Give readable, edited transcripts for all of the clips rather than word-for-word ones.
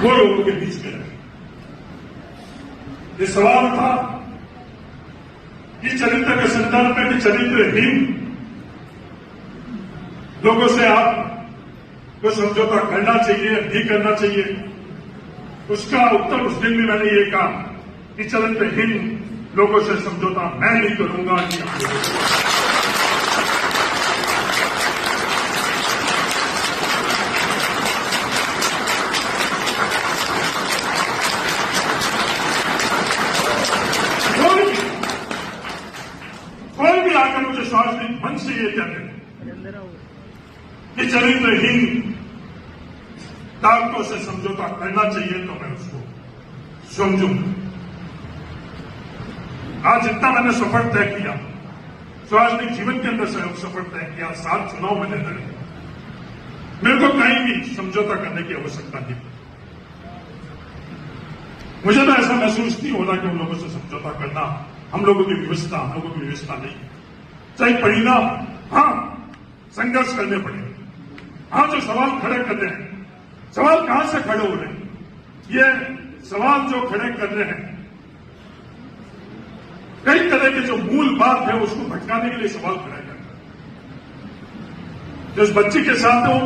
वो लोगों के बीच में रहे। ये सवाल था कि चरित्र के संदर्भ में कि चरित्रहीन लोगों से आपको समझौता करना चाहिए, नहीं करना चाहिए। उसका उत्तर उस दिन भी मैंने ये कहा कि चरित्रहीन लोगों से समझौता मैं नहीं करूंगा। कोई भी आकर मुझे सार्वजनिक मंच से ये कहते हैं कि चरित्रहीन ताकतों से समझौता करना चाहिए, तो मैं उसको समझूंगा। आज जितना मैंने सफर तय किया, सार्वजनिक जीवन के अंदर सफर तय किया, 7 चुनाव मैंने लड़े, मेरे को कहीं भी समझौता करने की आवश्यकता नहीं। मुझे तो ऐसा महसूस नहीं हो रहा कि उन लोगों से समझौता करना हम लोगों की व्यवस्था नहीं। चाहे परिणाम, हाँ, संघर्ष करने पड़े। हाँ, जो सवाल खड़े कर रहे हैं, सवाल कहां से खड़े हो रहे हैं? ये सवाल जो खड़े कर रहे हैं, कई तरह के जो मूल बात है उसको भटकाने के लिए सवाल खड़े कर रहे हैं। जिस बच्ची के साथ है वो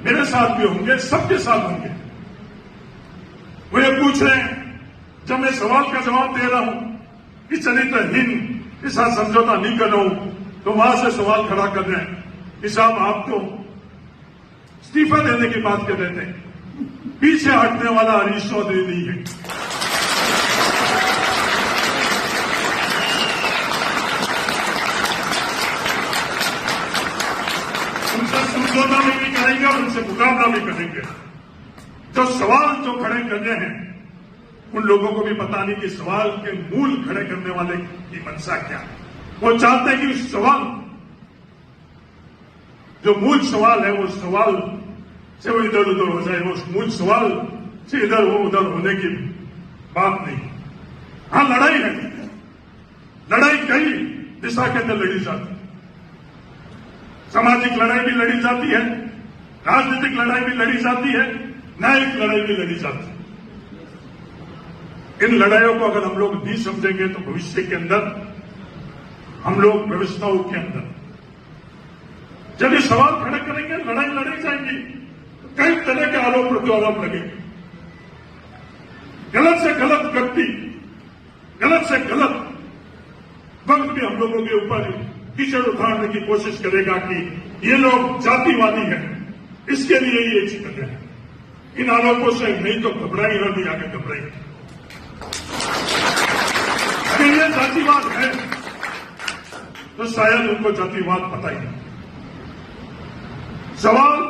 मेरे साथ भी होंगे, सबके साथ होंगे। वो ये पूछ रहे हैं, जब मैं सवाल का जवाब दे रहा हूं कि चरित्रहीन के साथ समझौता नहीं कर रहा हूं, तो वहां से सवाल खड़ा कर रहे हैं कि साहब आप तो इस्तीफा देने की बात कर रहे थे, पीछे हटने वाला हरीश चौधरी नहीं है। उनसे समझौता भी करेंगे और उनसे मुकाबला भी करेंगे। जो सवाल जो खड़े कर रहे हैं, उन लोगों को भी पता नहीं कि सवाल के मूल खड़े करने वाले की मंशा क्या है। वो चाहते हैं कि सवाल, जो मूल सवाल है, वो सवाल से वो इधर उधर हो जाए। वो मूल सवाल से इधर वो उधर होने की बात नहीं। हाँ, लड़ाई है, लड़ाई कई दिशा के अंदर लड़ी जाती है। सामाजिक लड़ाई भी लड़ी जाती है, राजनीतिक लड़ाई भी लड़ी जाती है, न्यायिक लड़ाई भी लड़ी जाती है। इन लड़ाइयों को अगर हम लोग नहीं समझेंगे तो भविष्य के अंदर हम लोग व्यवस्थाओं के अंदर जब ये सवाल खड़े करेंगे, लड़ाई लड़ी जाएंगी, कई तरह के आरोप प्रत्यारोप लगेंगे। गलत से गलत व्यक्ति, गलत से गलत वक्त भी हम लोगों के ऊपर कीचड़ उखाड़ने की कोशिश करेगा कि ये लोग जातिवादी हैं, इसके लिए ये चीज कर रहे हैं। इन आरोपों से नहीं तो घबराई और भी आगे घबराई। अगर ये जातिवाद है तो शायद उनको जातिवाद पता ही नहीं। सवाल